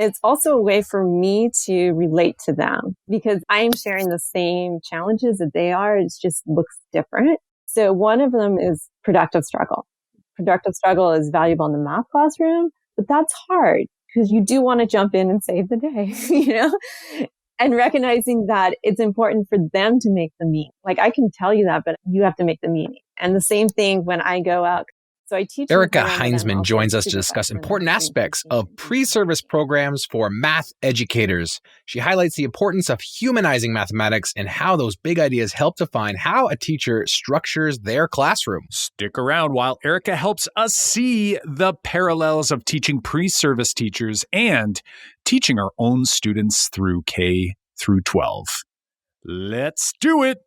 It's also a way for me to relate to them because I am sharing the same challenges that they are. It just looks different. So one of them is productive struggle. Productive struggle is valuable in the math classroom, but that's hard because you do want to jump in and save the day, and recognizing that it's important for them to make the meaning. Like I can tell you that, but you have to make the meaning. And the same thing when I go out. So I teach. Erica Heinzman joins us to discuss important aspects of pre-service programs for math educators. She highlights the importance of humanizing mathematics and how those big ideas help define how a teacher structures their classroom. Stick around while Erica helps us see the parallels of teaching pre-service teachers and teaching our own students through K through 12. Let's do it!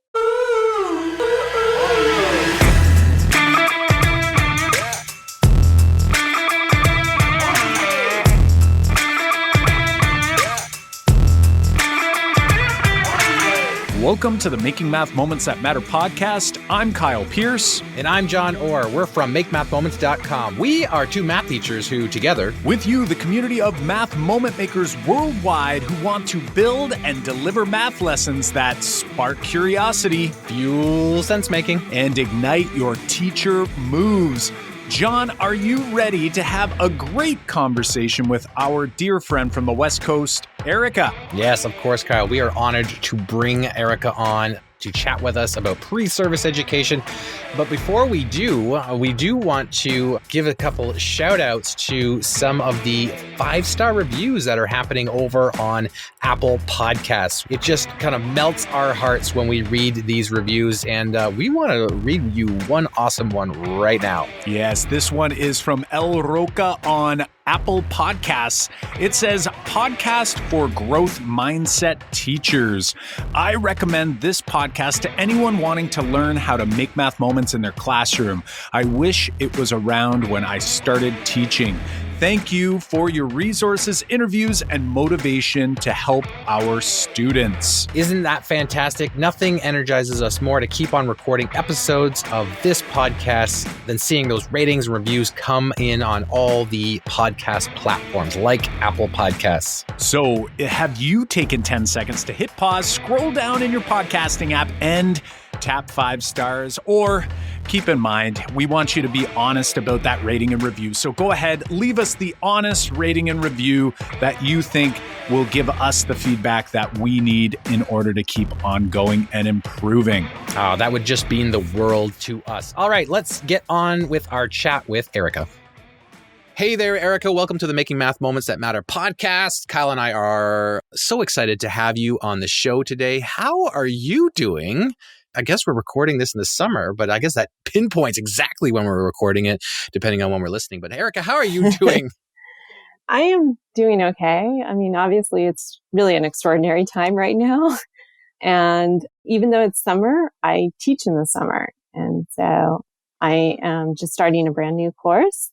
Welcome to the Making Math Moments That Matter podcast. I'm Kyle Pierce. And I'm John Orr. We're from MakeMathMoments.com. We are two math teachers who, together, with you, the community of math moment makers worldwide who want to build and deliver math lessons that spark curiosity, fuel sense-making, and ignite your teacher moves. John, are you ready to have a great conversation with our dear friend from the West Coast, Erica? Yes, of course, Kyle. We are honored to bring Erica on to chat with us about pre-service education. But before we do want to give a couple shout outs to some of the 5-star reviews that are happening over on Apple Podcasts. It just kind of melts our hearts when we read these reviews, and we want to read you one awesome one right now. Yes, this one is from El Roca on Apple Podcasts. It says, podcast for growth mindset teachers. I recommend this podcast to anyone wanting to learn how to make math moments in their classroom. I wish it was around when I started teaching. Thank you for your resources, interviews, and motivation to help our students. Isn't that fantastic? Nothing energizes us more to keep on recording episodes of this podcast than seeing those ratings and reviews come in on all the podcast platforms like Apple Podcasts. So have you taken 10 seconds to hit pause, scroll down in your podcasting app, and tap 5 stars? Or keep in mind, we want you to be honest about that rating and review. So go ahead, leave us the honest rating and review that you think will give us the feedback that we need in order to keep on going and improving. Oh, that would just mean the world to us. All right, let's get on with our chat with Erica. Hey there, Erica. Welcome to the Making Math Moments That Matter podcast. Kyle and I are so excited to have you on the show today. How are you doing? I guess we're recording this in the summer, but I guess that pinpoints exactly when we're recording it, depending on when we're listening. But Erica, how are you doing? I am doing okay. I mean, obviously, it's really an extraordinary time right now. And even though it's summer, I teach in the summer. And so I am just starting a brand new course.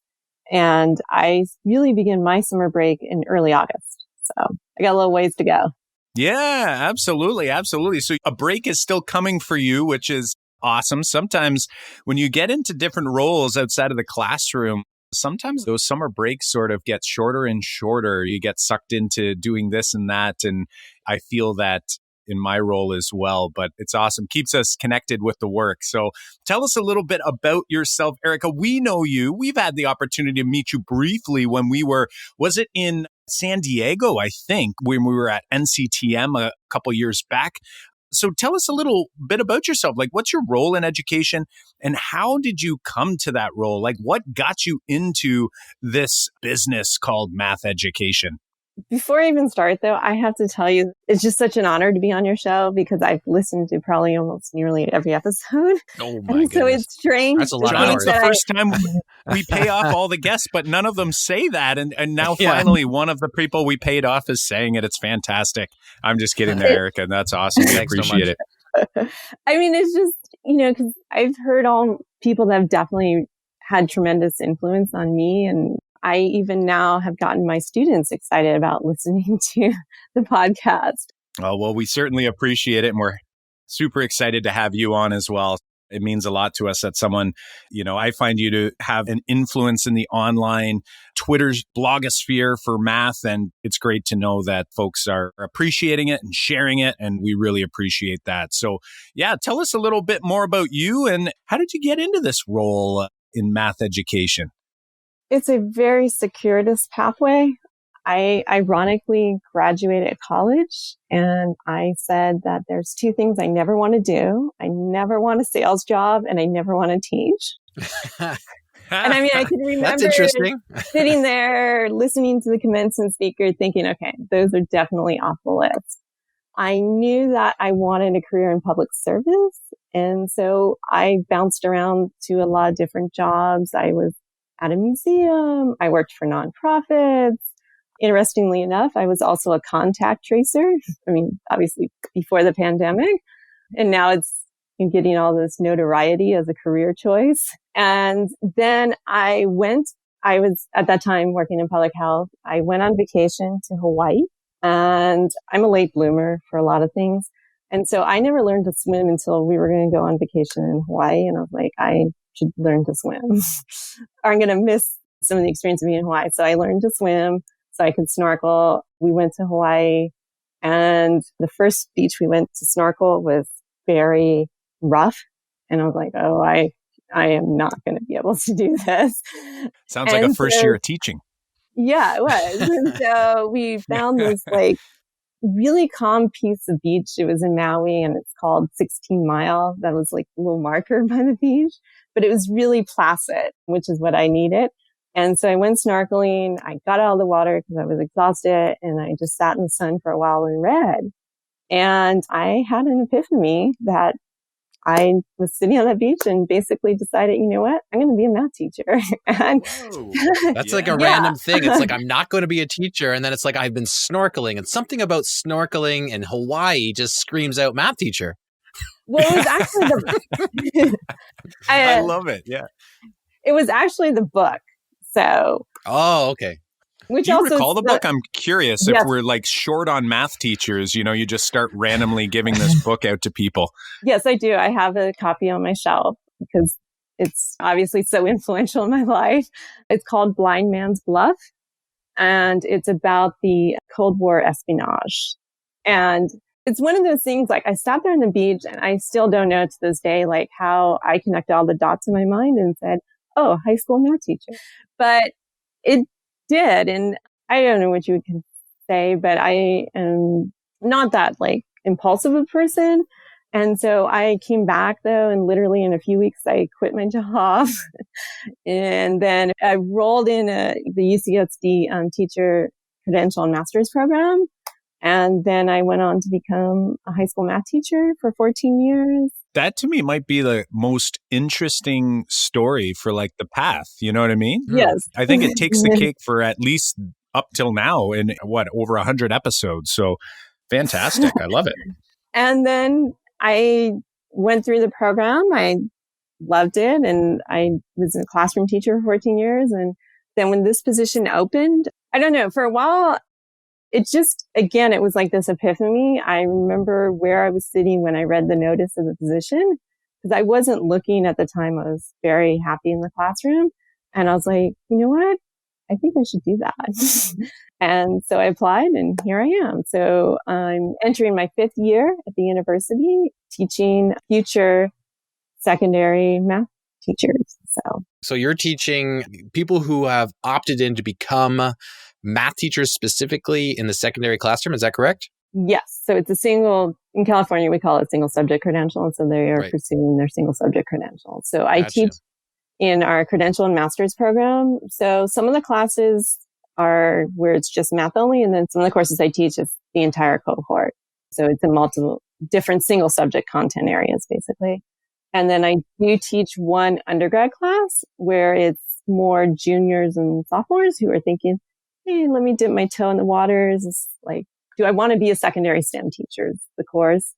And I really begin my summer break in early August. So I got a little ways to go. Yeah, absolutely. Absolutely. So a break is still coming for you, which is awesome. Sometimes when you get into different roles outside of the classroom, sometimes those summer breaks sort of get shorter and shorter. You get sucked into doing this and that. And I feel that in my role as well, but it's awesome. Keeps us connected with the work. So tell us a little bit about yourself, Erica. We know you. We've had the opportunity to meet you briefly when we were, was it in San Diego, I think, when we were at NCTM a couple years back. So tell us a little bit about yourself. Like, what's your role in education and how did you come to that role? Like, what got you into this business called math education? Before I even start, though, I have to tell you, it's just such an honor to be on your show because I've listened to probably almost nearly every episode. Oh, my goodness. So it's strange. That's a lot. John, it's the first time we pay off all the guests, but none of them say that. And now finally, one of the people we paid off is saying it. It's fantastic. I'm just kidding there, Erica. That's awesome. We appreciate it. I mean, it's just, because I've heard all people that have definitely had tremendous influence on me. And I even now have gotten my students excited about listening to the podcast. Oh, well, we certainly appreciate it. And we're super excited to have you on as well. It means a lot to us that someone, I find you to have an influence in the online Twitter's blogosphere for math. And it's great to know that folks are appreciating it and sharing it. And we really appreciate that. So yeah, tell us a little bit more about you and how did you get into this role in math education? It's a very circuitous pathway. I ironically graduated college and I said that there's two things I never want to do. I never want a sales job and I never want to teach. And I mean, I can remember That's interesting. sitting there listening to the commencement speaker thinking, okay, those are definitely off the list. I knew that I wanted a career in public service. And so I bounced around to a lot of different jobs. I was at a museum. I worked for nonprofits. Interestingly enough, I was also a contact tracer. I mean, obviously before the pandemic, and now it's getting all this notoriety as a career choice. And then I was at that time working in public health. I went on vacation to Hawaii, and I'm a late bloomer for a lot of things. And so I never learned to swim until we were going to go on vacation in Hawaii. And I was like, I should learn to swim or I'm going to miss some of the experience of being in Hawaii. So I learned to swim so I could snorkel. We went to Hawaii, and the first beach we went to snorkel was very rough. And I was like, oh, I am not going to be able to do this. Sounds like a first year of teaching. Yeah, it was. And so we found this like really calm piece of beach. It was in Maui and it's called 16 Mile. That was like a little marker by the beach, but it was really placid, which is what I needed. And so I went snorkeling. I got out of the water because I was exhausted and I just sat in the sun for a while and read. And I had an epiphany that I was sitting on that beach and basically decided, you know what? I'm going to be a math teacher. And that's like a random thing. It's like, I'm not going to be a teacher. And then it's like, I've been snorkeling, and something about snorkeling in Hawaii just screams out math teacher. Well, it was actually I love it. Yeah. It was actually the book. So. Oh, okay. Which Do you also recall the book? I'm curious if we're like short on math teachers, you just start randomly giving this book out to people. Yes, I do. I have a copy on my shelf because it's obviously so influential in my life. It's called Blind Man's Bluff, and it's about the Cold War espionage. And it's one of those things, like I sat there on the beach and I still don't know to this day, like how I connected all the dots in my mind and said, oh, high school math teacher. But it did. And I don't know what you would say, but I am not that like impulsive a person. And so I came back though, and literally in a few weeks, I quit my job. And then I rolled in the UCSD teacher credential and master's program. And then I went on to become a high school math teacher for 14 years. That to me might be the most interesting story for like the path. You know what I mean? Yes. I think it takes the cake for at least up till now in over 100 episodes. So fantastic. I love it. And then I went through the program. I loved it. And I was a classroom teacher for 14 years. And then when this position opened, I don't know, for a while, it just, again, it was like this epiphany. I remember where I was sitting when I read the notice of the position, because I wasn't looking at the time. I was very happy in the classroom. And I was like, you know what? I think I should do that. And so I applied and here I am. So I'm entering my 5th year at the university teaching future secondary math teachers. So you're teaching people who have opted in to become math teachers specifically in the secondary classroom. Is that correct? Yes. So it's in California, we call it single subject credential. And so they are pursuing their single subject credential. So I teach in our credential and master's program. So some of the classes are where it's just math only. And then some of the courses I teach is the entire cohort. So it's in multiple different single subject content areas, basically. And then I do teach one undergrad class where it's more juniors and sophomores who are thinking, hey, let me dip my toe in the waters. It's like, do I want to be a secondary STEM teacher? Is the course.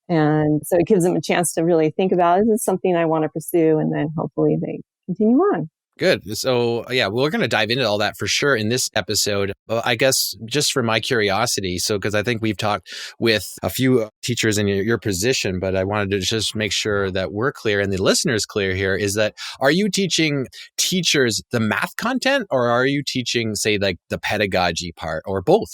And so it gives them a chance to really think about, is this something I want to pursue? And then hopefully they continue on. Good. So, yeah, we're going to dive into all that for sure in this episode. I guess just for my curiosity, so because I think we've talked with a few teachers in your position, but I wanted to just make sure that we're clear and the listeners clear here is that are you teaching teachers the math content or are you teaching, say, like the pedagogy part or both?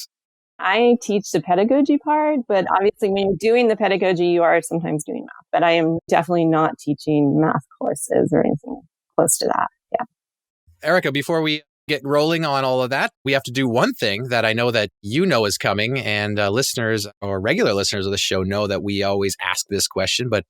I teach the pedagogy part, but obviously when you're doing the pedagogy, you are sometimes doing math. But I am definitely not teaching math courses or anything close to that. Yeah. Erica, before we get rolling on all of that, we have to do one thing that I know that you know is coming, and listeners or regular listeners of the show know that we always ask this question, but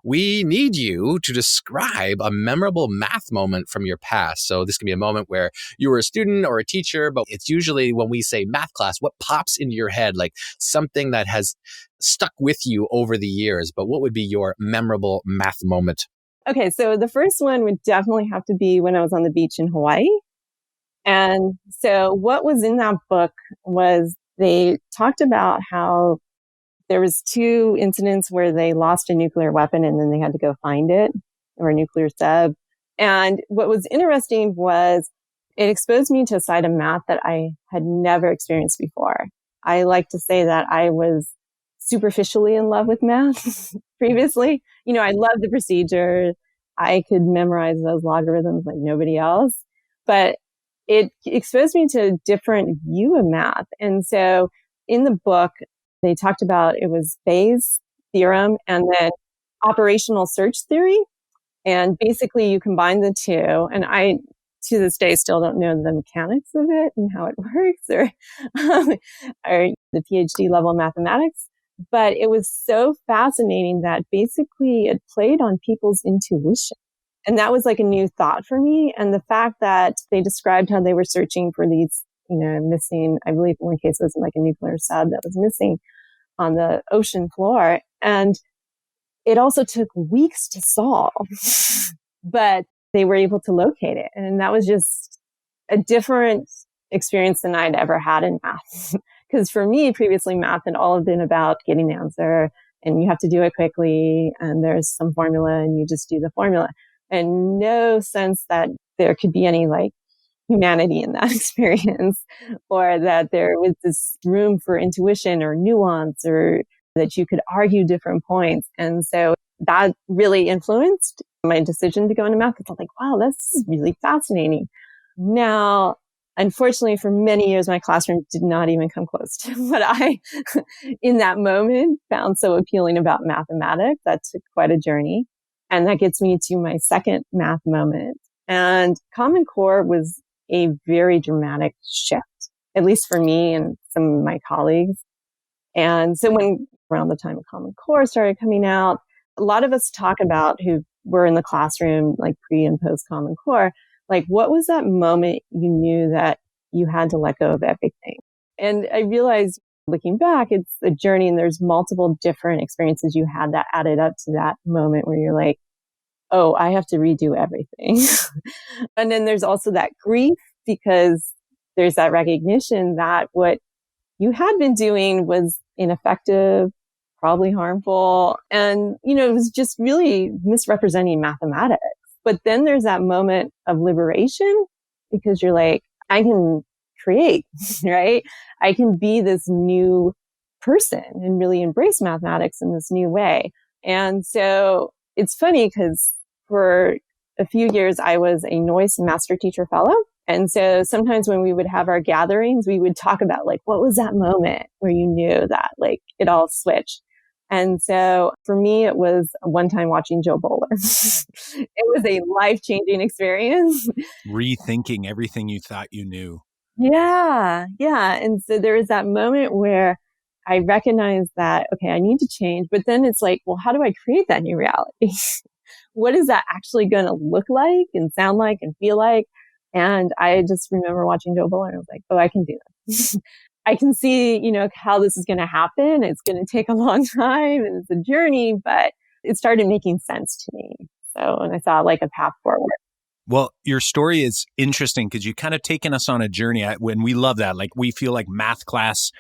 we need you to describe a memorable math moment from your past. So this can be a moment where you were a student or a teacher, but it's usually when we say math class, what pops into your head, like something that has stuck with you over the years, but what would be your memorable math moment? Okay, so the first one would definitely have to be when I was on the beach in Hawaii. And so what was in that book was they talked about how there was 2 incidents where they lost a nuclear weapon and then they had to go find it, or a nuclear sub. And what was interesting was it exposed me to a side of math that I had never experienced before. I like to say that I was superficially in love with math previously. You know, I loved the procedure. I could memorize those logarithms like nobody else, but it exposed me to a different view of math. And so in the book, they talked about it was Bayes' theorem and then operational search theory. And basically you combine the two. And I, to this day, still don't know the mechanics of it and how it works or the PhD level mathematics. But it was so fascinating that basically it played on people's intuition. And that was like a new thought for me. And the fact that they described how they were searching for these, missing, I believe in one case it was like a nuclear sub that was missing on the ocean floor. And it also took weeks to solve, but they were able to locate it. And that was just a different experience than I'd ever had in math. Because for me, previously math had all been about getting the answer and you have to do it quickly and there's some formula and you just do the formula. And no sense that there could be any like humanity in that experience or that there was this room for intuition or nuance or that you could argue different points. And so that really influenced my decision to go into math because I'm like, wow, this is really fascinating. Now, unfortunately, for many years, my classroom did not even come close to what I, in that moment, found so appealing about mathematics. That took quite a journey. And that gets me to my second math moment. And Common Core was a very dramatic shift, at least for me and some of my colleagues. And so when around the time of Common Core started coming out, a lot of us talk about who were in the classroom, like pre and post Common Core, like what was that moment you knew that you had to let go of everything? And I realized looking back, it's a journey and there's multiple different experiences you had that added up to that moment where you're like, oh, I have to redo everything. And then there's also that grief because there's that recognition that what you had been doing was ineffective, probably harmful. And, it was just really misrepresenting mathematics. But then there's that moment of liberation because you're like, I can create, right? I can be this new person and really embrace mathematics in this new way. And so it's funny because for a few years, I was a Noyce Master Teacher Fellow. And so sometimes when we would have our gatherings, we would talk about like, what was that moment where you knew that like it all switched? And so for me, it was one time watching Joe Bowler. It was a life-changing experience. Rethinking everything you thought you knew. Yeah. Yeah. And so there was that moment where I recognized that, okay, I need to change. But then it's like, well, how do I create that new reality? What is that actually going to look like and sound like and feel like? And I just remember watching Joe Bowler and I was like, oh, I can do this. I can see, how this is going to happen. It's going to take a long time and it's a journey, but it started making sense to me. So, and I saw like a path forward. Well, your story is interesting because you kind of taken us on a journey when we love that. Like we feel like math class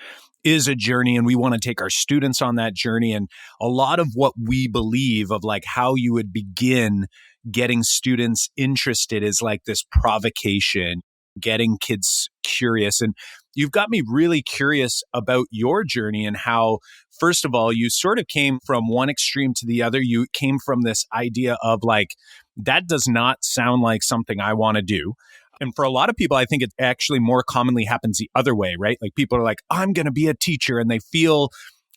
is a journey and we want to take our students on that journey. And a lot of what we believe of like how you would begin getting students interested is like this provocation, getting kids curious. And you've got me really curious about your journey and how, first of all, you sort of came from one extreme to the other. You came from this idea of like, that does not sound like something I want to do. And for a lot of people, I think it actually more commonly happens the other way, right? Like people are like, I'm going to be a teacher, and they feel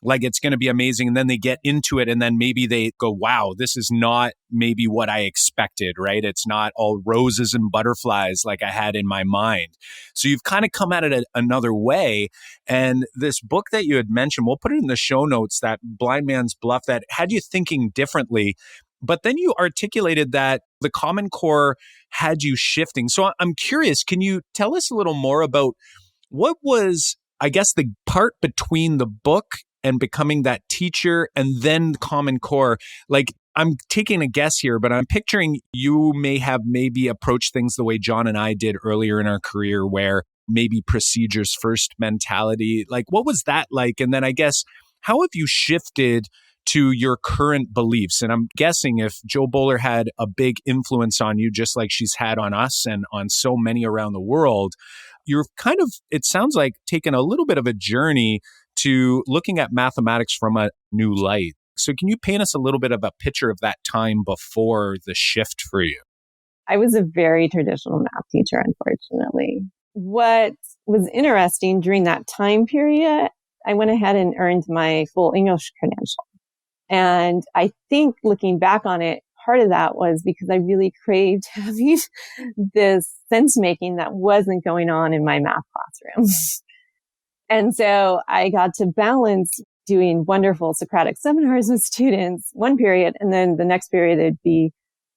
like it's going to be amazing. And then they get into it, and then maybe they go, wow, this is not maybe what I expected, right? It's not all roses and butterflies like I had in my mind. So you've kind of come at it another way. And this book that you had mentioned, we'll put it in the show notes, that Blind Man's Bluff, that had you thinking differently. But then you articulated that the Common Core had you shifting. So I'm curious, can you tell us a little more about what was, I guess, the part between the book and becoming that teacher and then Common Core? Like, I'm taking a guess here, but I'm picturing you may have maybe approached things the way John and I did earlier in our career, where maybe procedures first mentality. Like, what was that like? And then I guess, how have you shifted to your current beliefs? And I'm guessing if Jo Boaler had a big influence on you, just like she's had on us and on so many around the world, you're kind of, it sounds like, taken a little bit of a journey to looking at mathematics from a new light. So can you paint us a little bit of a picture of that time before the shift for you? I was a very traditional math teacher, unfortunately. What was interesting during that time period, I went ahead and earned my full English credential. And I think looking back on it, part of that was because I really craved having this sense making that wasn't going on in my math classroom. And so I got to balance doing wonderful Socratic seminars with students one period, and then the next period it'd be,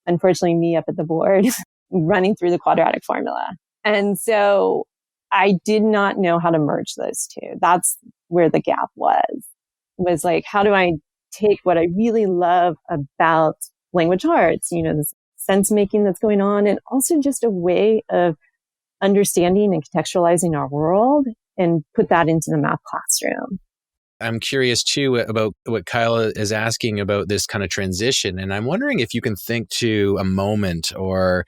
unfortunately, me up at the board running through the quadratic formula. And so I did not know how to merge those two. That's where the gap was like, how do I take what I really love about language arts, this sense making that's going on, and also just a way of understanding and contextualizing our world, and put that into the math classroom. I'm curious too about what Kyle is asking about this kind of transition. And I'm wondering if you can think to a moment or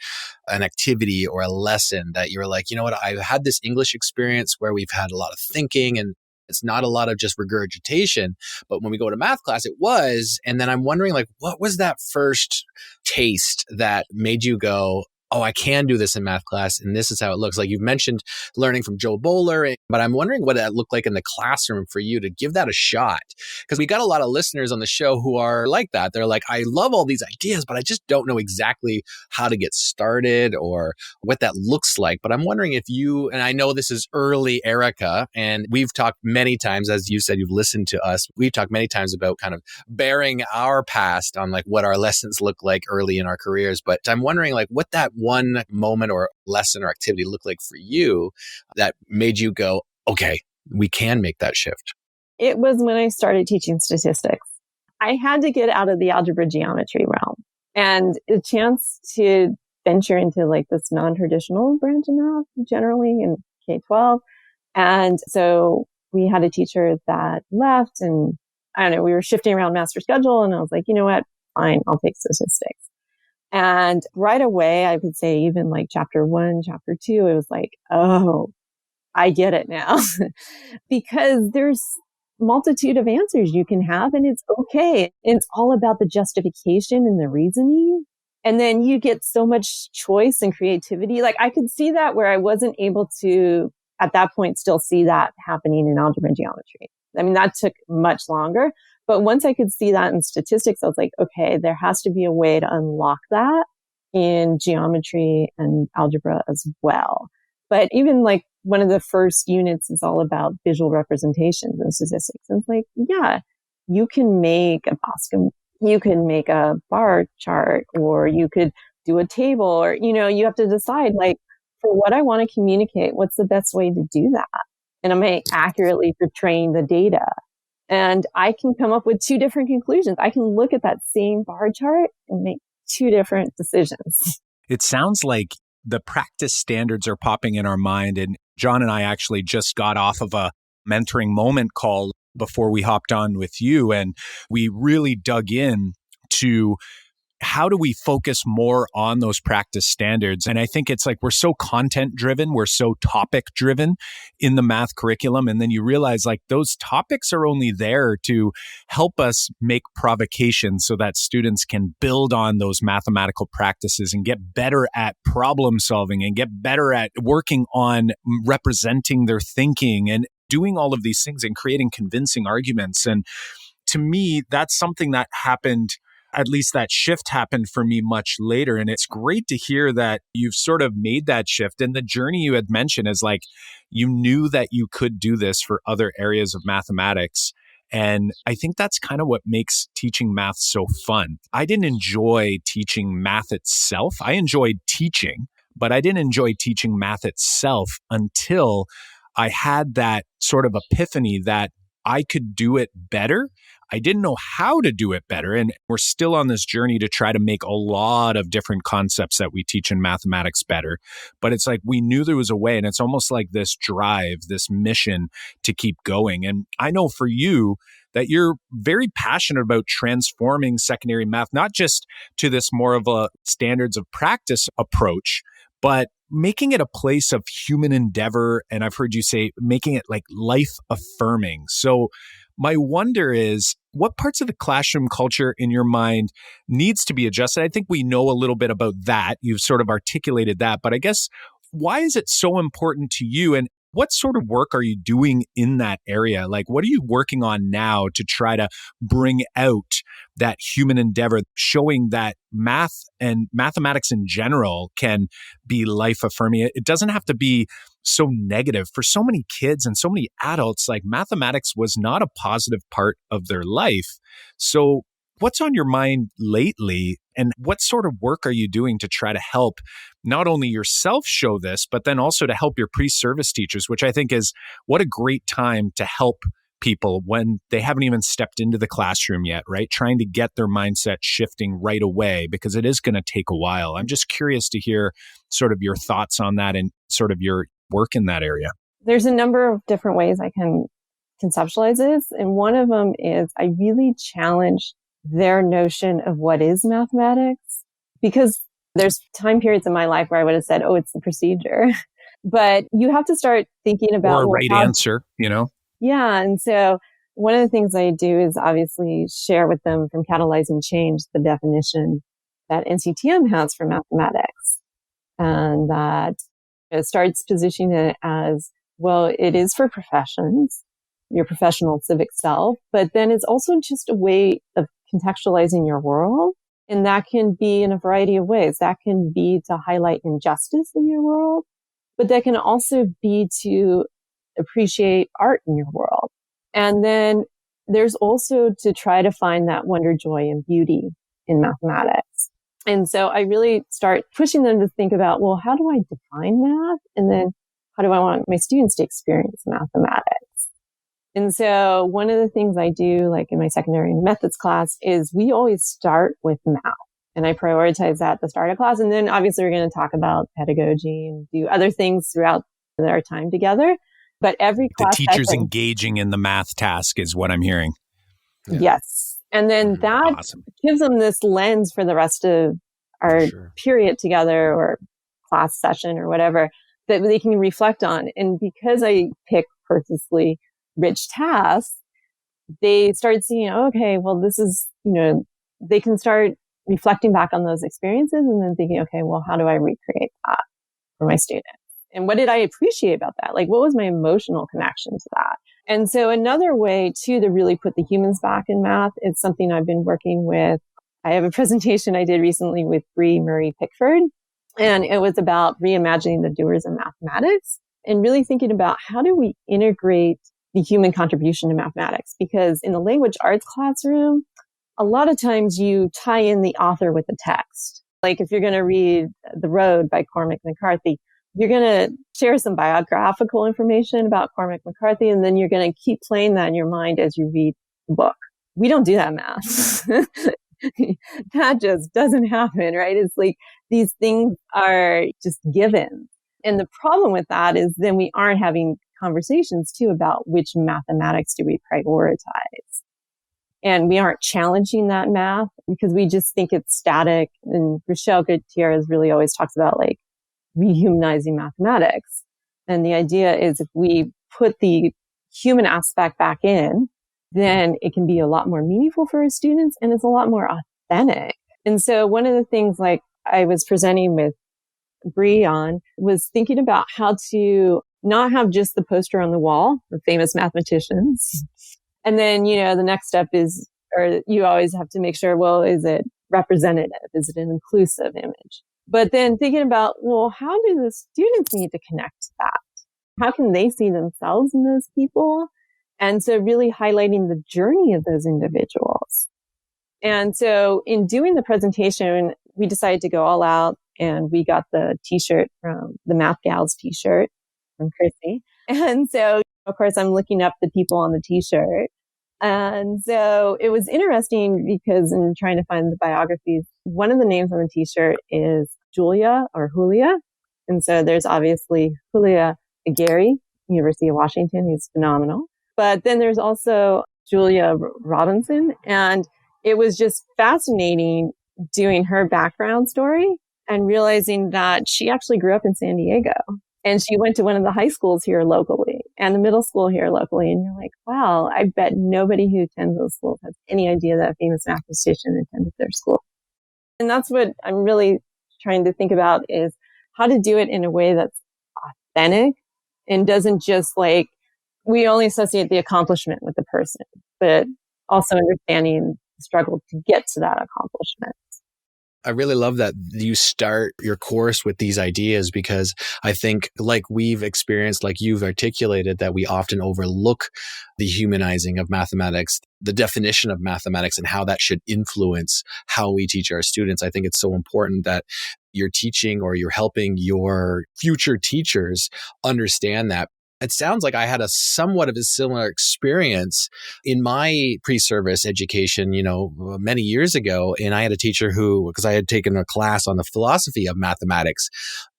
an activity or a lesson that you're like, you know what, I've had this English experience where we've had a lot of thinking and it's not a lot of just regurgitation, but when we go to math class, it was. And then I'm wondering, like, what was that first taste that made you go, oh, I can do this in math class, and this is how it looks? Like, you've mentioned learning from Jo Boaler, but I'm wondering what that looked like in the classroom for you to give that a shot. Because we got a lot of listeners on the show who are like that. They're like, I love all these ideas, but I just don't know exactly how to get started or what that looks like. But I'm wondering if you, and I know this is early Erica, and we've talked many times, as you said, you've listened to us. We've talked many times about kind of bearing our past on like what our lessons look like early in our careers. But I'm wondering like what that one moment or lesson or activity look like for you that made you go, okay, we can make that shift? It was when I started teaching statistics. I had to get out of the algebra geometry realm, and a chance to venture into like this non-traditional branch of math generally in K-12. And so we had a teacher that left, and I don't know, we were shifting around master schedule, and I was like, you know what, fine, I'll take statistics. And right away, I would say even like chapter 1, chapter 2, it was like, oh, I get it now. Because there's multitude of answers you can have, and it's okay. It's all about the justification and the reasoning. And then you get so much choice and creativity. Like, I could see that where I wasn't able to, at that point, still see that happening in algebra and geometry. I mean, that took much longer. But once I could see that in statistics, I was like, okay, there has to be a way to unlock that in geometry and algebra as well. But even like one of the first units is all about visual representations in statistics. And it's like, yeah, you can make a Boscom, you can make a bar chart, or you could do a table, or, you have to decide, like, for what I want to communicate, what's the best way to do that? And am I accurately portraying the data? And I can come up with two different conclusions. I can look at that same bar chart and make two different decisions. It sounds like the practice standards are popping in our mind. And John and I actually just got off of a mentoring moment call before we hopped on with you. And we really dug in to how do we focus more on those practice standards? And I think it's like we're so content driven, we're so topic driven in the math curriculum. And then you realize like those topics are only there to help us make provocations so that students can build on those mathematical practices and get better at problem solving and get better at working on representing their thinking and doing all of these things and creating convincing arguments. And to me, that's something that happened, at least that shift happened for me much later. And it's great to hear that you've sort of made that shift. And the journey you had mentioned is like, you knew that you could do this for other areas of mathematics. And I think that's kind of what makes teaching math so fun. I didn't enjoy teaching math itself. I enjoyed teaching, but I didn't enjoy teaching math itself until I had that sort of epiphany that I could do it better. I didn't know how to do it better. And we're still on this journey to try to make a lot of different concepts that we teach in mathematics better. But it's like we knew there was a way. And it's almost like this drive, this mission to keep going. And I know for you that you're very passionate about transforming secondary math, not just to this more of a standards of practice approach, but making it a place of human endeavor. And I've heard you say making it like life-affirming. So my wonder is, what parts of the classroom culture in your mind needs to be adjusted? I think we know a little bit about that. You've sort of articulated that, but I guess why is it so important to you? And what sort of work are you doing in that area? Like, what are you working on now to try to bring out that human endeavor, showing that math and mathematics in general can be life affirming? It doesn't have to be so negative. For so many kids and so many adults, like mathematics was not a positive part of their life. So what's on your mind lately? And what sort of work are you doing to try to help not only yourself show this, but then also to help your pre-service teachers, which I think is what a great time to help people when they haven't even stepped into the classroom yet, right? Trying to get their mindset shifting right away, because it is going to take a while. I'm just curious to hear sort of your thoughts on that and sort of your work in that area. There's a number of different ways I can conceptualize this. And one of them is I really challenge their notion of what is mathematics, because there's time periods in my life where I would have said, oh, it's the procedure. But you have to start thinking about... Or a right answer, you know? Yeah. And so one of the things I do is obviously share with them from Catalyzing Change the definition that NCTM has for mathematics. And that it starts positioning it as, well, it is for professions, your professional civic self, but then it's also just a way of contextualizing your world. And that can be in a variety of ways. That can be to highlight injustice in your world, but that can also be to appreciate art in your world. And then there's also to try to find that wonder, joy, and beauty in mathematics. And so I really start pushing them to think about, well, how do I define math? And then how do I want my students to experience mathematics? And so one of the things I do, like in my secondary methods class, is we always start with math. And I prioritize that at the start of class. And then obviously we're going to talk about pedagogy and do other things throughout our time together. But every class... The teacher's engaging in the math task is what I'm hearing. Yeah. Yes. And then that gives them this lens for the rest of our period together or class session or whatever that they can reflect on. And because I pick purposely rich tasks, they start seeing, okay, well, this is, they can start reflecting back on those experiences and then thinking, okay, well, how do I recreate that for my students? And what did I appreciate about that? Like, what was my emotional connection to that? And so another way too to really put the humans back in math is something I've been working with. I have a presentation I did recently with Bree Murray Pickford, and it was about reimagining the doers of mathematics and really thinking about how do we integrate the human contribution to mathematics? Because in the language arts classroom, a lot of times you tie in the author with the text. Like if you're going to read The Road by Cormac McCarthy, you're going to share some biographical information about Cormac McCarthy, and then you're going to keep playing that in your mind as you read the book. We don't do that in math. That just doesn't happen, right? It's like these things are just given. And the problem with that is then we aren't having conversations too about which mathematics do we prioritize. And we aren't challenging that math because we just think it's static. And Rochelle Gutierrez really always talks about like rehumanizing mathematics. And the idea is if we put the human aspect back in, then it can be a lot more meaningful for our students and it's a lot more authentic. And so one of the things like I was presenting with Bree on was thinking about how to not have just the poster on the wall, the famous mathematicians. And then, you know, the next step is, or you always have to make sure, well, is it representative? Is it an inclusive image? But then thinking about, well, how do the students need to connect to that? How can they see themselves in those people? And so really highlighting the journey of those individuals. And so in doing the presentation, we decided to go all out and we got the t-shirt from the Math Gals t-shirt from Chrissy. And so, of course, I'm looking up the people on the t-shirt. And so it was interesting because in trying to find the biographies, one of the names on the t-shirt is Julia or Julia. And so there's obviously Julia Aguirre, University of Washington, who's phenomenal. But then there's also Julia Robinson. And it was just fascinating doing her background story and realizing that she actually grew up in San Diego. And she went to one of the high schools here locally and the middle school here locally. And you're like, wow, I bet nobody who attends those schools has any idea that a famous mathematician attended their school. And that's what I'm really trying to think about is how to do it in a way that's authentic and doesn't just like, we only associate the accomplishment with the person, but also understanding the struggle to get to that accomplishment. I really love that you start your course with these ideas because I think like we've experienced, like you've articulated, that we often overlook the humanizing of mathematics, the definition of mathematics and how that should influence how we teach our students. I think it's so important that you're teaching or you're helping your future teachers understand that. It sounds like I had a somewhat of a similar experience in my pre-service education, you know, many years ago. And I had a teacher who, because I had taken a class on the philosophy of mathematics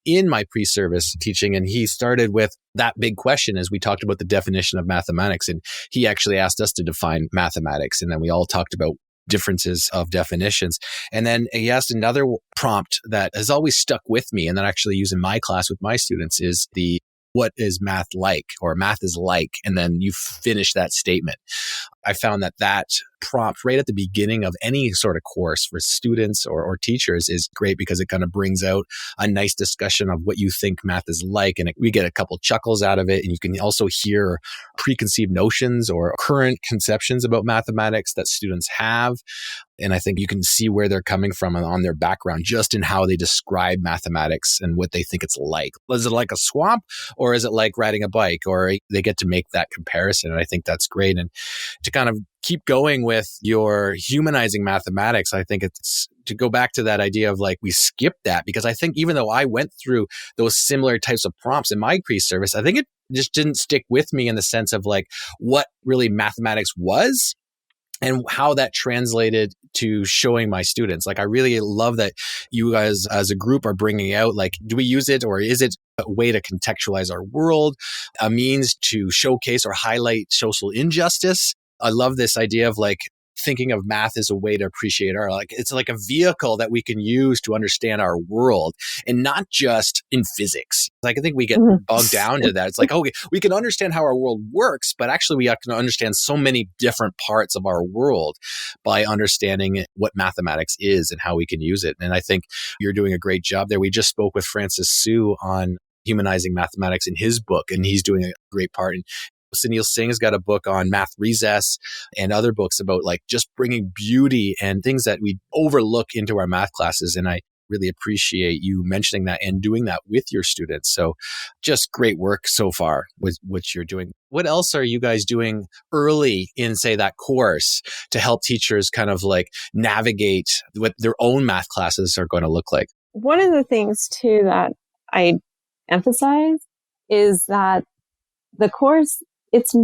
in my pre-service teaching. And he started with that big question as we talked about the definition of mathematics. And he actually asked us to define mathematics. And then we all talked about differences of definitions. And then he asked another prompt that has always stuck with me and that I actually use in my class with my students is the what is math like or math is like, and then you finish that statement. I found that prompt right at the beginning of any sort of course for students or teachers is great because it kind of brings out a nice discussion of what you think math is like. And we get a couple chuckles out of it. And you can also hear preconceived notions or current conceptions about mathematics that students have. And I think you can see where they're coming from on their background, just in how they describe mathematics and what they think it's like. Is it like a swamp or is it like riding a bike? Or they get to make that comparison. And I think that's great. And to kind of keep going with your humanizing mathematics, I think it's to go back to that idea of like we skipped that because I think even though I went through those similar types of prompts in my pre-service, I think it just didn't stick with me in the sense of like what really mathematics was and how that translated to showing my students. Like, I really love that you guys as a group are bringing out, like, do we use it or is it a way to contextualize our world, a means to showcase or highlight social injustice? I love this idea of like thinking of math as a way to appreciate art. Like it's like a vehicle that we can use to understand our world and not just in physics. Like I think we get bogged down to that. It's like, okay, we can understand how our world works, but actually we have to understand so many different parts of our world by understanding what mathematics is and how we can use it. And I think you're doing a great job there. We just spoke with Francis Su on humanizing mathematics in his book, and he's doing a great part. And Sunil Singh has got a book on math recess and other books about like just bringing beauty and things that we overlook into our math classes. And I really appreciate you mentioning that and doing that with your students. So just great work so far with what you're doing. What else are you guys doing early in, say, that course to help teachers kind of like navigate what their own math classes are going to look like? One of the things too that I emphasize is that the course, it's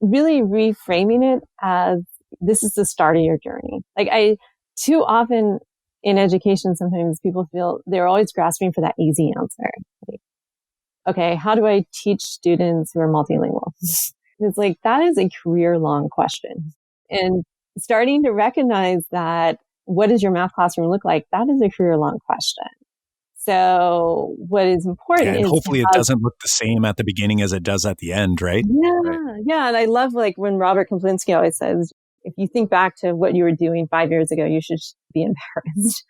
really reframing it as this is the start of your journey. Like too often in education, sometimes people feel they're always grasping for that easy answer. Like, okay, how do I teach students who are multilingual? It's like, that is a career-long question. And starting to recognize that what does your math classroom look like? That is a career-long question. So what is important And is to hopefully it have, doesn't look the same at the beginning as it does at the end, right? yeah. And I love like when Robert Kaplinsky always says, if you think back to what you were doing 5 years ago, you should be embarrassed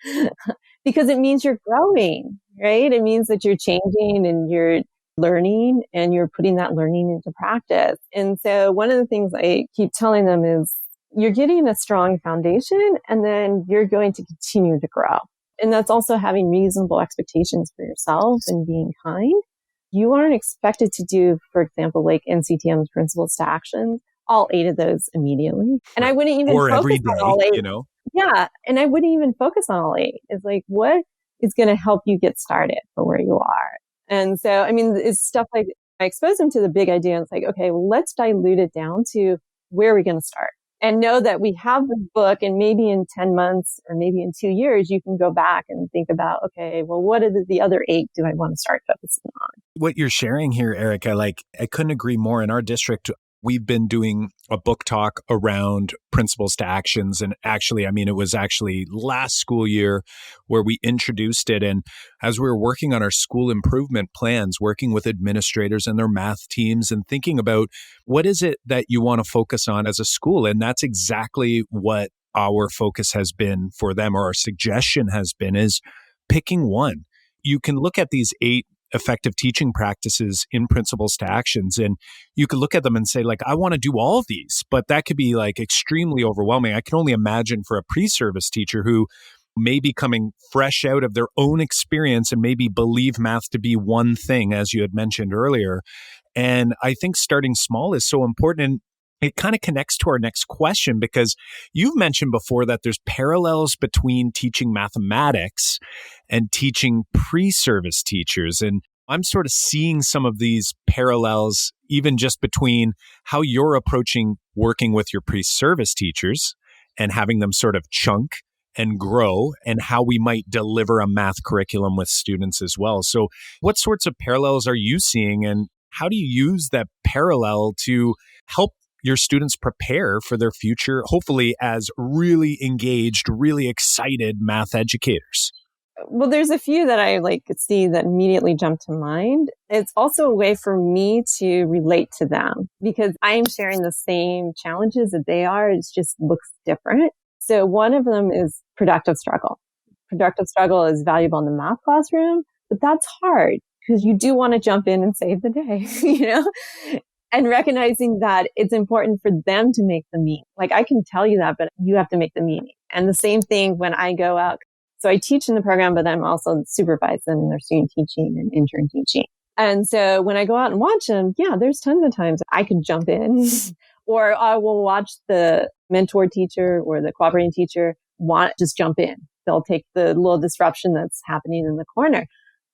because it means you're growing, right? It means that you're changing and you're learning and you're putting that learning into practice. And so one of the things I keep telling them is you're getting a strong foundation and then you're going to continue to grow. And that's also having reasonable expectations for yourself and being kind. You aren't expected to do, for example, like NCTM's principles to actions, all 8 of those immediately. And I wouldn't even Or focus every on day, all 8. you know? Yeah. And I wouldn't even focus on all 8. It's like, what is going to help you get started for where you are? And so, I mean, it's stuff like I expose them to the big idea. And it's like, okay, well, let's dilute it down to where are we going to start? And know that we have this book and maybe in 10 months or maybe in 2 years, you can go back and think about, okay, well, what are the other 8 do I want to start focusing on? What you're sharing here, Erica, like I couldn't agree more. In our district, we've been doing a book talk around principles to actions. And actually, I mean, it was actually last school year where we introduced it. And as we were working on our school improvement plans, working with administrators and their math teams and thinking about what is it that you want to focus on as a school. And that's exactly what our focus has been for them, or our suggestion has been, is picking one. You can look at these 8 effective teaching practices in principles to actions, and you could look at them and say, like, I want to do all of these, but that could be like extremely overwhelming. I can only imagine for a pre-service teacher who may be coming fresh out of their own experience and maybe believe math to be one thing, as you had mentioned earlier. And I think starting small is so important. And it kind of connects to our next question, because you've mentioned before that there's parallels between teaching mathematics and teaching pre-service teachers. And I'm sort of seeing some of these parallels, even just between how you're approaching working with your pre-service teachers and having them sort of chunk and grow, and how we might deliver a math curriculum with students as well. So what sorts of parallels are you seeing, and how do you use that parallel to help your students prepare for their future, hopefully as really engaged, really excited math educators? Well, there's a few that I like see that immediately jump to mind. It's also a way for me to relate to them because I am sharing the same challenges that they are. It just looks different. So one of them is productive struggle. Productive struggle is valuable in the math classroom, but that's hard because you do want to jump in and save the day, you know? And recognizing that it's important for them to make the meaning. Like I can tell you that, but you have to make the meaning. And the same thing when I go out. So I teach in the program, but I'm also supervise them in their student teaching and intern teaching. And so when I go out and watch them, yeah, there's tons of times I could jump in or I will watch the mentor teacher or the cooperating teacher just jump in. They'll take the little disruption that's happening in the corner.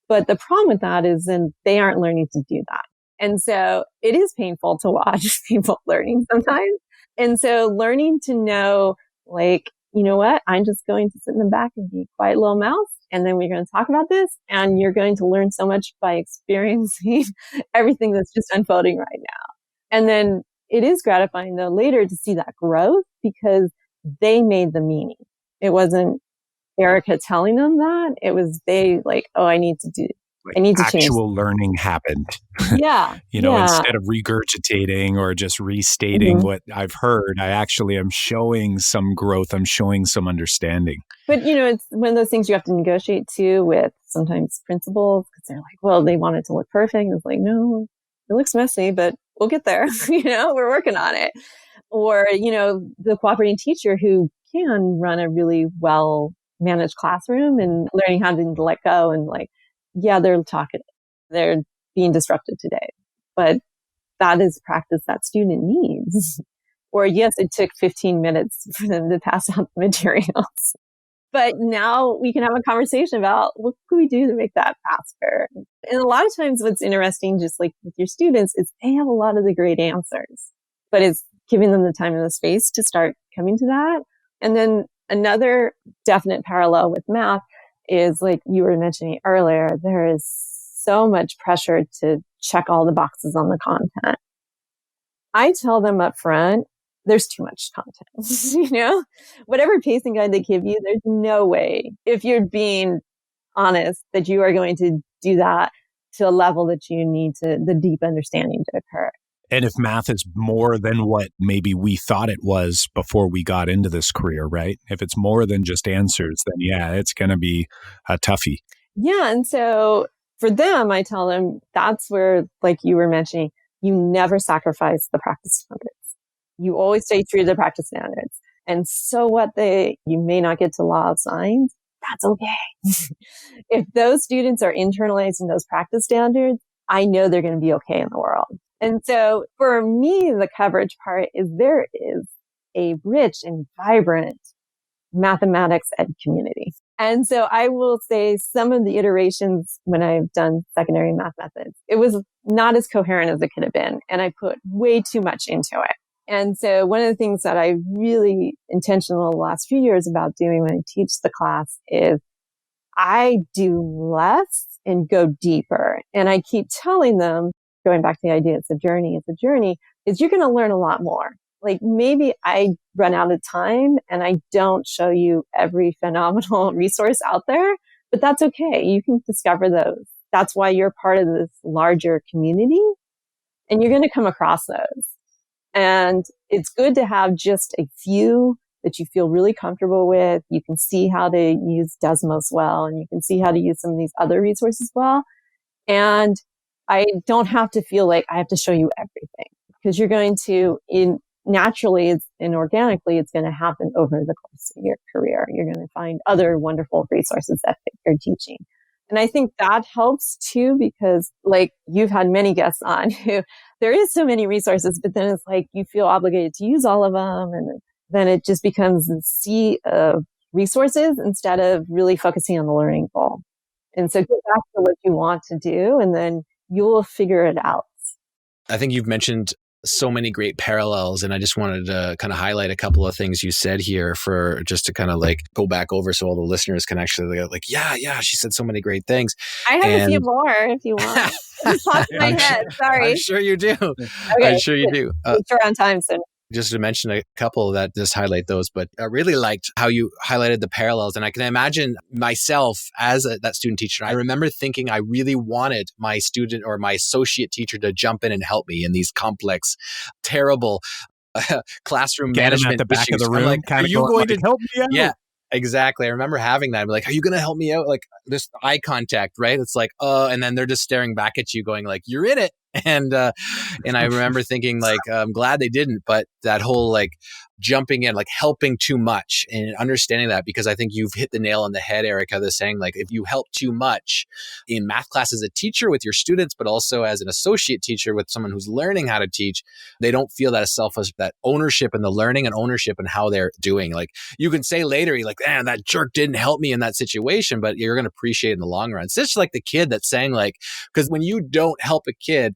But the problem with that is then they aren't learning to do that. And so it is painful to watch people learning sometimes. And so learning to know, like, you know what? I'm just going to sit in the back and be a quiet little mouse. And then we're going to talk about this. And you're going to learn so much by experiencing everything that's just unfolding right now. And then it is gratifying though later to see that growth because they made the meaning. It wasn't Erica telling them that. It was they like, oh, I need to change. Actual learning happened. Yeah. Instead of regurgitating or just restating what I've heard, I actually am showing some growth. I'm showing some understanding. But, it's one of those things you have to negotiate too with sometimes principals because they're like, well, they want it to look perfect. It's like, no, it looks messy, but we'll get there. We're working on it. Or, the cooperating teacher who can run a really well managed classroom and learning how to let go and like, yeah, they're talkative. They're being disrupted today, but that is practice that student needs. Or yes, it took 15 minutes for them to pass out the materials, but now we can have a conversation about what can we do to make that faster. And a lot of times what's interesting, just like with your students, is they have a lot of the great answers, but it's giving them the time and the space to start coming to that. And then another definite parallel with math is like you were mentioning earlier, there is so much pressure to check all the boxes on the content. I tell them up front, there's too much content. Whatever pacing guide they give you, there's no way, if you're being honest, that you are going to do that to a level that you need the deep understanding to occur. And if math is more than what maybe we thought it was before we got into this career, right? If it's more than just answers, then yeah, it's going to be a toughie. Yeah. And so for them, I tell them that's where, like you were mentioning, you never sacrifice the practice standards. You always stay true to the practice standards. And so what you may not get to law of signs, that's okay. If those students are internalizing those practice standards, I know they're going to be okay in the world. And so for me, the coverage part is there is a rich and vibrant mathematics ed community. And so I will say some of the iterations when I've done secondary math methods, it was not as coherent as it could have been. And I put way too much into it. And so one of the things that I really intentional the last few years about doing when I teach the class is I do less and go deeper. And I keep telling them, going back to the idea, it's a journey, is you're going to learn a lot more. Like maybe I run out of time and I don't show you every phenomenal resource out there, but that's okay. You can discover those. That's why you're part of this larger community and you're going to come across those. And it's good to have just a few that you feel really comfortable with. You can see how to use Desmos well, and you can see how to use some of these other resources well. And I don't have to feel like I have to show you everything, because you're going to, naturally and organically, it's going to happen over the course of your career. You're going to find other wonderful resources that fit your teaching. And I think that helps too, because like you've had many guests on who there is so many resources, but then it's like you feel obligated to use all of them. And then it just becomes a sea of resources instead of really focusing on the learning goal. And so get back to what you want to do, and then you'll figure it out. I think you've mentioned so many great parallels, and I just wanted to kind of highlight a couple of things you said here for just to kind of like go back over so all the listeners can actually like, yeah, she said so many great things. I have a few more if you want. Just popped in my head. Sorry. I'm sure you do. Okay, I'm sure you do. We're on time soon. Just to mention a couple that just highlight those, but I really liked how you highlighted the parallels. And I can imagine myself as that student teacher. I remember thinking I really wanted my student or my associate teacher to jump in and help me in these complex, terrible classroom management at the back issues. of the room. I'm like, kind are of you going to help me out? Yeah. Exactly. I remember having that. I'm like, are you going to help me out? Like this eye contact, right? It's like, and then they're just staring back at you going like, you're in it. And I remember thinking like, I'm glad they didn't, but that whole like jumping in, like helping too much and understanding that, because I think you've hit the nail on the head, Erica, the saying like, if you help too much in math class as a teacher with your students, but also as an associate teacher with someone who's learning how to teach, they don't feel that that ownership in the learning and ownership in how they're doing. Like you can say later, you're like, man, that jerk didn't help me in that situation, but you're going to appreciate it in the long run. It's just like the kid that's saying like, because when you don't help a kid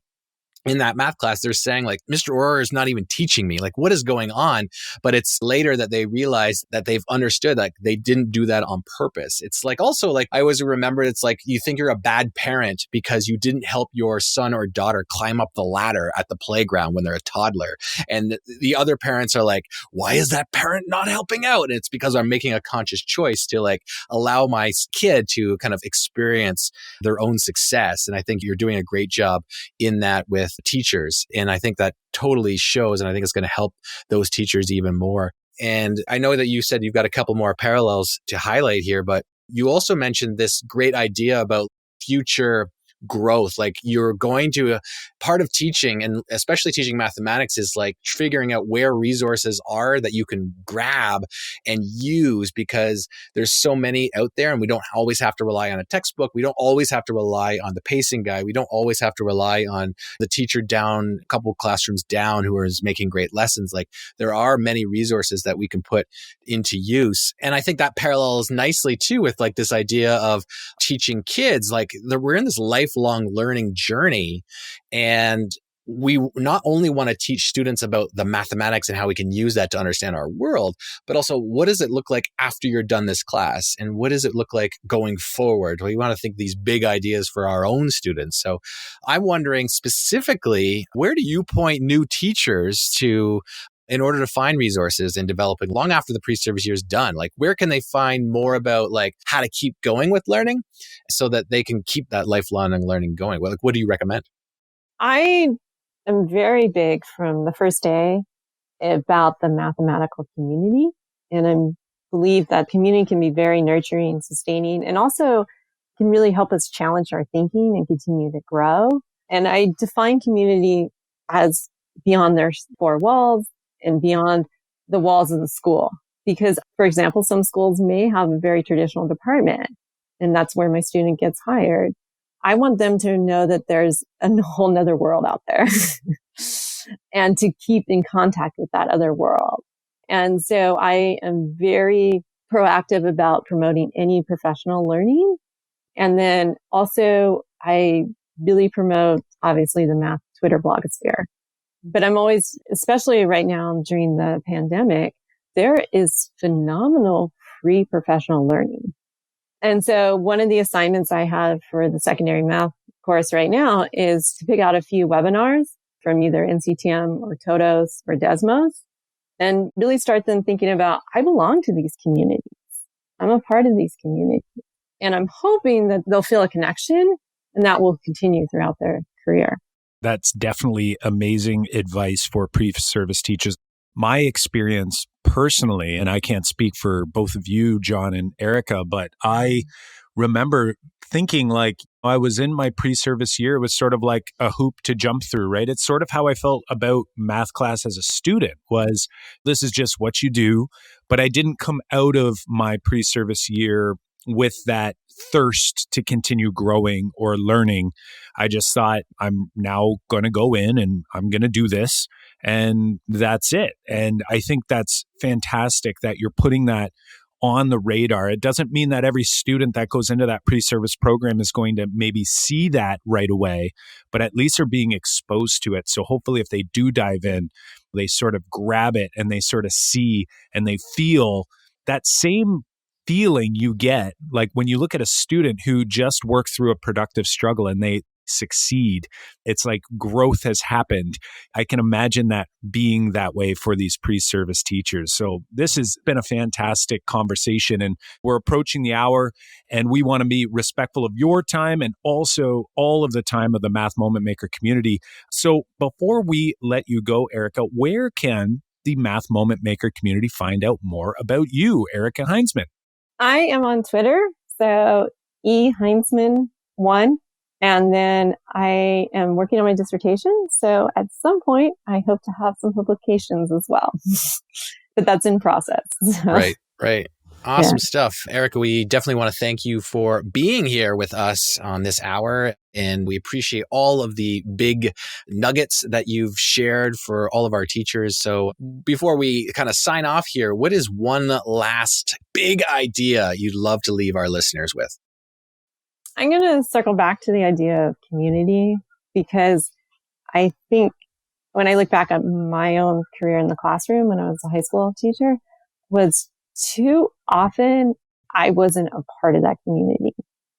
in that math class, they're saying like, Mr. Orr is not even teaching me. Like, what is going on? But it's later that they realize that they've understood like they didn't do that on purpose. It's like also like I always remember it's like you think you're a bad parent because you didn't help your son or daughter climb up the ladder at the playground when they're a toddler. And the other parents are like, why is that parent not helping out? And it's because I'm making a conscious choice to like allow my kid to kind of experience their own success. And I think you're doing a great job in that with teachers. And I think that totally shows, and I think it's going to help those teachers even more. And I know that you said you've got a couple more parallels to highlight here, but you also mentioned this great idea about future growth. Like you're going to, part of teaching, and especially teaching mathematics, is like figuring out where resources are that you can grab and use, because there's so many out there and we don't always have to rely on a textbook. We don't always have to rely on the pacing guide. We don't always have to rely on the teacher down a couple classrooms down who is making great lessons. Like there are many resources that we can put into use. And I think that parallels nicely too with like this idea of teaching kids. Like we're in this lifelong learning journey, and we not only want to teach students about the mathematics and how we can use that to understand our world, but also what does it look like after you're done this class? And what does it look like going forward? We want to think these big ideas for our own students. So I'm wondering specifically, where do you point new teachers to in order to find resources and developing long after the pre-service year is done? Like, where can they find more about like how to keep going with learning so that they can keep that lifelong learning going? Well, like, what do you recommend? I am very big from the first day about the mathematical community. And I believe that community can be very nurturing and sustaining, and also can really help us challenge our thinking and continue to grow. And I define community as beyond their four walls and beyond the walls of the school. Because, for example, some schools may have a very traditional department, and that's where my student gets hired. I want them to know that there's a whole nother world out there and to keep in contact with that other world. And so I am very proactive about promoting any professional learning. And then also I really promote, obviously, the math Twitter blogosphere. But I'm always, especially right now during the pandemic, there is phenomenal free professional learning. And so one of the assignments I have for the secondary math course right now is to pick out a few webinars from either NCTM or Todos or Desmos and really start them thinking about, I belong to these communities. I'm a part of these communities. And I'm hoping that they'll feel a connection and that will continue throughout their career. That's definitely amazing advice for pre-service teachers. My experience personally, and I can't speak for both of you, John and Erica, but I remember thinking like I was in my pre-service year. It was sort of like a hoop to jump through, right? It's sort of how I felt about math class as a student was this is just what you do. But I didn't come out of my pre-service year with that thirst to continue growing or learning. I just thought I'm now going to go in and I'm going to do this and that's it. And I think that's fantastic that you're putting that on the radar. It doesn't mean that every student that goes into that pre-service program is going to maybe see that right away, but at least are being exposed to it. So hopefully if they do dive in, they sort of grab it and they sort of see and they feel that same feeling you get, like when you look at a student who just worked through a productive struggle and they succeed, it's like growth has happened. I can imagine that being that way for these pre-service teachers. So this has been a fantastic conversation and we're approaching the hour and we want to be respectful of your time and also all of the time of the Math Moment Maker community. So before we let you go, Erica, where can the Math Moment Maker community find out more about you, Erica Heinzman? I am on Twitter, so Heinzman1. And then I am working on my dissertation. So at some point, I hope to have some publications as well. But that's in process. So. Right. Awesome stuff. Erica, we definitely want to thank you for being here with us on this hour. And we appreciate all of the big nuggets that you've shared for all of our teachers. So before we kind of sign off here, what is one last big idea you'd love to leave our listeners with? I'm going to circle back to the idea of community because I think when I look back at my own career in the classroom when I was a high school teacher, was too often I wasn't a part of that community.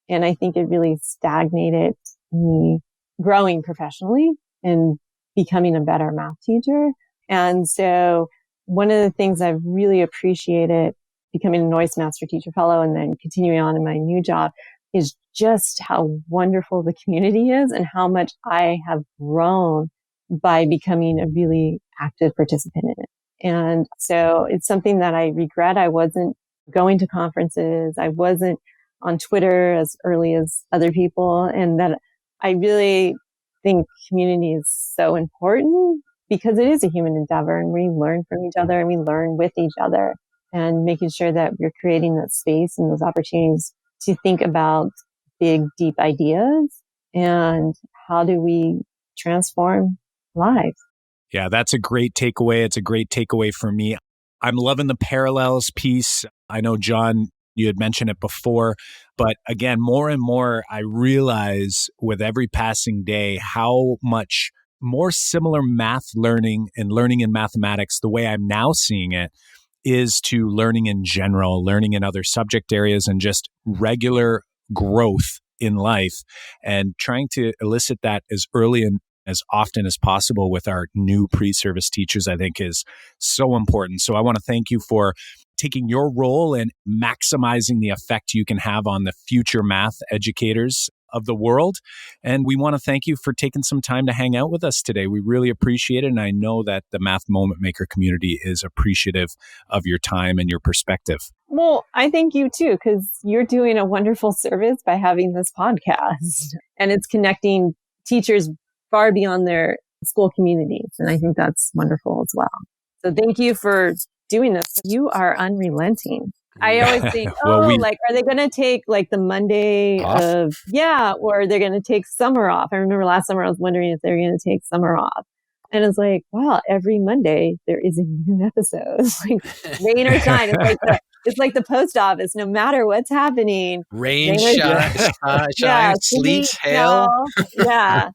And I think it really stagnated me growing professionally and becoming a better math teacher. And so one of the things I've really appreciated becoming a Noyce Master Teacher Fellow and then continuing on in my new job is just how wonderful the community is and how much I have grown by becoming a really active participant in it. And so it's something that I regret. I wasn't going to conferences. I wasn't on Twitter as early as other people. And that I really think community is so important because it is a human endeavor and we learn from each other and we learn with each other and making sure that we're creating that space and those opportunities to think about big, deep ideas and how do we transform lives. Yeah, that's a great takeaway. It's a great takeaway for me. I'm loving the parallels piece. I know, John, you had mentioned it before, but again, more and more, I realize with every passing day how much more similar math learning and learning in mathematics, the way I'm now seeing it, is to learning in general, learning in other subject areas and just regular growth in life and trying to elicit that as early as often as possible with our new pre-service teachers, I think is so important. So I want to thank you for taking your role in maximizing the effect you can have on the future math educators of the world. And we want to thank you for taking some time to hang out with us today. We really appreciate it. And I know that the Math Moment Maker community is appreciative of your time and your perspective. Well, I thank you too, because you're doing a wonderful service by having this podcast, and it's connecting teachers far beyond their school communities. And I think that's wonderful as well. So thank you for doing this. You are unrelenting. I always think, are they going to take like the Monday off? or they're going to take summer off. I remember last summer I was wondering if they were going to take summer off. And it's like, wow, every Monday there is a new episode. It's like rain or shine. It's like the post office. No matter what's happening, rain, shine, sleet, hail. Yeah,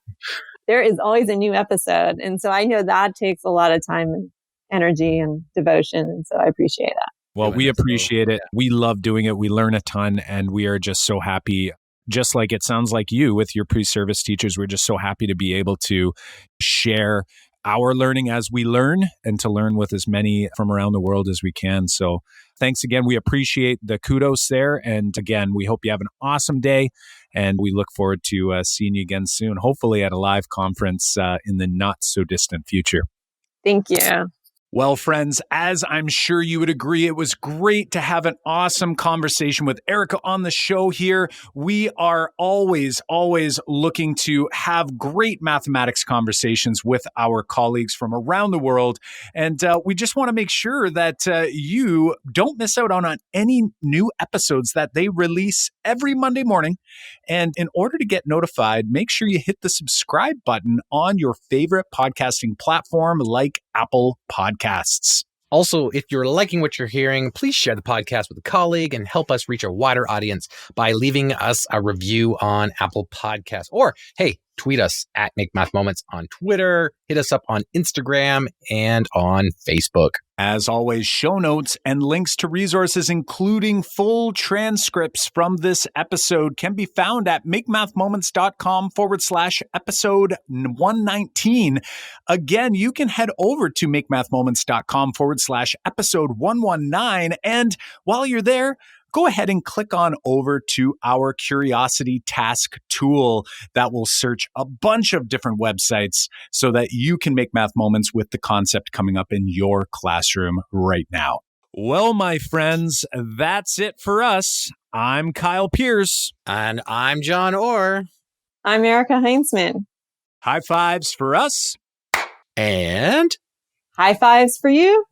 there is always a new episode, and so I know that takes a lot of time and energy and devotion, and so I appreciate that. Well, we appreciate it. We love doing it. We learn a ton, and we are just so happy. Just like it sounds like you with your pre-service teachers, we're just so happy to be able to share our learning as we learn and to learn with as many from around the world as we can. So thanks again. We appreciate the kudos there. And again, we hope you have an awesome day. And we look forward to seeing you again soon, hopefully at a live conference in the not so distant future. Thank you. Well, friends, as I'm sure you would agree, it was great to have an awesome conversation with Erica on the show here. We are always looking to have great mathematics conversations with our colleagues from around the world. And we just want to make sure that you don't miss out on any new episodes that they release every Monday morning. And in order to get notified, make sure you hit the subscribe button on your favorite podcasting platform like Apple Podcasts. Also, if you're liking what you're hearing, please share the podcast with a colleague and help us reach a wider audience by leaving us a review on Apple Podcasts. Or, hey, tweet us at Make Math Moments on Twitter, hit us up on Instagram and on Facebook. As always, show notes and links to resources, including full transcripts from this episode, can be found at makemathmoments.com/episode 119. Again, you can head over to makemathmoments.com/episode 119. And while you're there, go ahead and click on over to our Curiosity Task tool that will search a bunch of different websites so that you can make math moments with the concept coming up in your classroom right now. Well, my friends, that's it for us. I'm Kyle Pierce. And I'm John Orr. I'm Erica Heinzman. High fives for us. And high fives for you.